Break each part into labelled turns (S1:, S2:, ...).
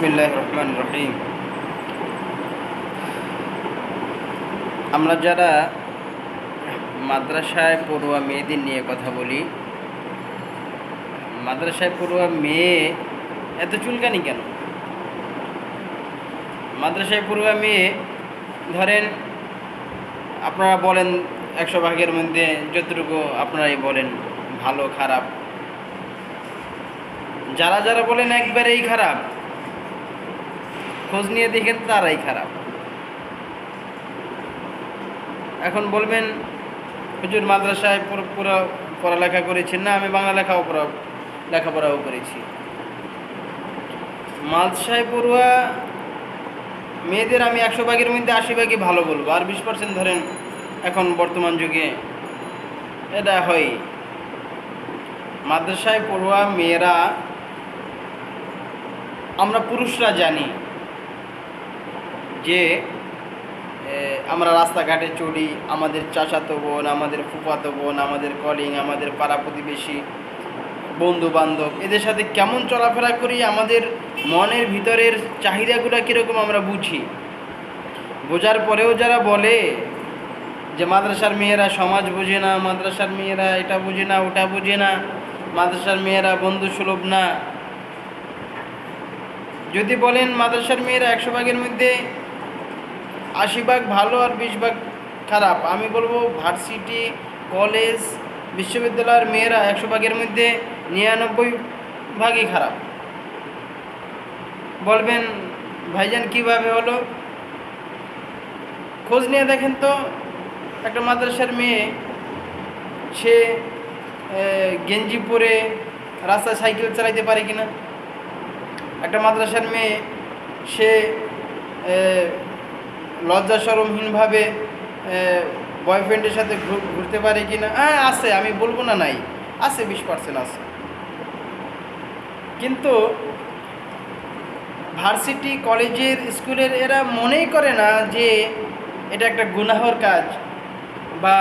S1: বিসমিল্লাহির রহমানির রহিম। আমরা যারা মাদ্রাসায় পড়ুয়া মেয়েদের নিয়ে কথা বলি, মাদ্রাসায় পড়ুয়া মেয়ে এত চুলকানি কেন? মাদ্রাসায় পড়ুয়া মেয়ে ধরেন আপনারা বলেন 100 ভাগের মধ্যে যতটুকু আপনারাই বলেন ভালো খারাপ, যারা যারা বলেন একবারেই খারাপ, খোঁজ নিয়ে দেখেন তারাই খারাপ। এখন বলবেন হুজুর মাদ্রাসায় পুরো পড়ালেখা করেছেন না? আমি বাংলা লেখাপড়াও করেছি। মাদ্রাসায় পড়ুয়া মেয়েদের আমি 100 ভাগের মধ্যে 80 ভাগই ভালো বলবো, আর 20% ধরেন এখন বর্তমান যুগে এটা হয়। মাদ্রাসায় পড়ুয়া মেয়েরা, আমরা পুরুষরা জানি যে আমরা রাস্তাঘাটে চলি, আমাদের চাচাতো বোন, আমাদের ফুফাতো বোন, আমাদের কলিং, আমাদের পাড়া প্রতিবেশী, বন্ধু বান্ধব, এদের সাথে কেমন চলাফেরা করি, আমাদের মনের ভিতরের চাহিদাগুলো কীরকম আমরা বুঝি। বোঝার পরেও যারা বলে যে মাদ্রাসার মেয়েরা সমাজ বোঝে না, মাদ্রাসার মেয়েরা এটা বোঝে না, ওটা বোঝে না, মাদ্রাসার মেয়েরা বন্ধু সুলভ না। যদি বলেন মাদ্রাসার মেয়েরা 100 ভাগের মধ্যে 80 ভাগ ভালো আর 20 ভাগ খারাপ, আমি বলবো ভার্সিটি, কলেজ, বিশ্ববিদ্যালয়ের মেয়েরা 100 ভাগের মধ্যে 99 ভাগই খারাপ। বলবেন ভাইজান কিভাবে হলো? খোঁজ নিয়ে দেখেন তো, একটা মাদ্রাসার মেয়ে সে গেঞ্জি পরে রাস্তায় সাইকেল চালাইতে পারে কিনা? একটা মাদ্রাসার মেয়ে সে লজ্জা শরমহীনভাবে বয়ফ্রেন্ডের সাথে ঘুরতে পারে কিনা? হ্যাঁ আছে, আমি বলবো না নাই, আছে, 20% আছে। কিন্তু ভার্সিটি, কলেজের, স্কুলের এরা মনেই করে না যে এটা একটা গুনাহর কাজ, বা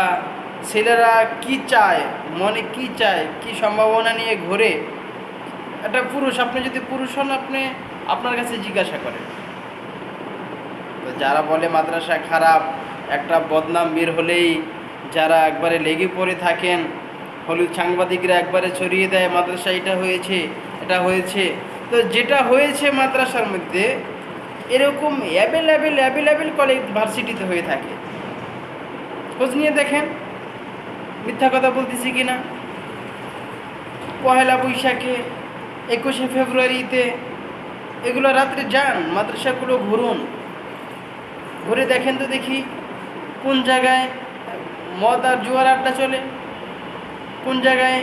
S1: ছেলেরা কি চায়, মনে কি চায়, কি সম্ভাবনা নিয়ে ঘোরে। একটা পুরুষ, আপনি যদি পুরুষ হন, আপনি আপনার কাছে জিজ্ঞাসা করেন। তো যারা বলে মাদ্রাসা খারাপ, একটা বদনাম বের হলেই যারা একবারে লেগে পড়ে থাকেন, হলুদ সাংবাদিকরা একবারে ছড়িয়ে দেয় মাদ্রাসা এটা হয়েছে, এটা হয়েছে। তো যেটা হয়েছে মাদ্রাসার মধ্যে এরকম অ্যাভেলেবেল কলেজ ভার্সিটিতে হয়ে থাকে। খোঁজ নিয়ে দেখেন মিথ্যা কথা বলতেছি কিনা। পহেলা বৈশাখে, 21শে ফেব্রুয়ারিতে, এগুলো রাত্রে যান মাদ্রাসাগুলো ঘুরুন, ঘুরে দেখেন তো দেখি কোন জায়গায় মদ আর জুয়ার আড্ডা চলে, কোন জায়গায়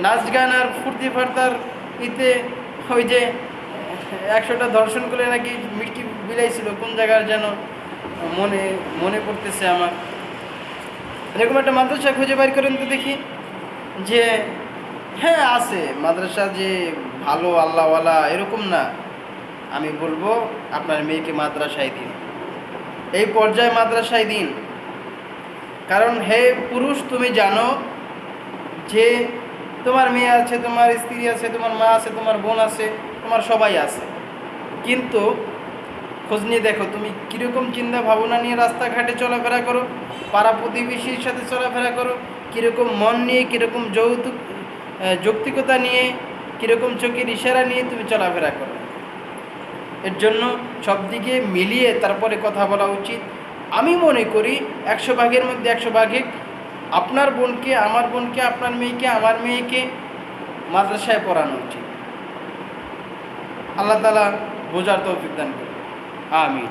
S1: নাচ গান আর ফুর্তি ফার্তার ইতে ওই যে 100টা ধর্ষণ করে নাকি মিষ্টি বিলাইছিল, কোন জায়গার যেন মনে পড়তেছে আমার। এরকম একটা মাদ্রাসা খুঁজে বাইর করেন তো দেখি যে হ্যাঁ আছে মাদ্রাসা, যে ভালো আল্লাহওয়ালা এরকম না। আমি বলবো আপনার মেয়েকে মাদ্রাসায় দিন, এই পর্যায়ে মাদ্রাসায় দিন। কারণ হে পুরুষ, তুমি জানো যে তোমার মেয়ে আছে, তোমার স্ত্রী আছে, তোমার মা আছে, তোমার বোন আছে, তোমার সবাই আছে, কিন্তু খোঁজ নিয়ে দেখো তুমি কীরকম চিন্তা ভাবনা নিয়ে রাস্তাঘাটে চলাফেরা করো, পাড়া প্রতিবেশীর সাথে চলাফেরা করো, কীরকম মন নিয়ে, কীরকম যৌক্তিকতা নিয়ে, কীরকম চোখের ইশারা নিয়ে তুমি চলাফেরা করো। এর জন্য সব দিকে মিলিয়ে তারপরে কথা বলা উচিত। আমি মনে করি 100 ভাগের মধ্যে 100 ভাগে আপনার বোনকে, আমার বোনকে, আপনার মেয়েকে, আমার মেয়েকে মাদ্রাসায় পড়ানো উচিত। আল্লাহ তাআলা বোঝার তৌফিক দান করুন। আমিন।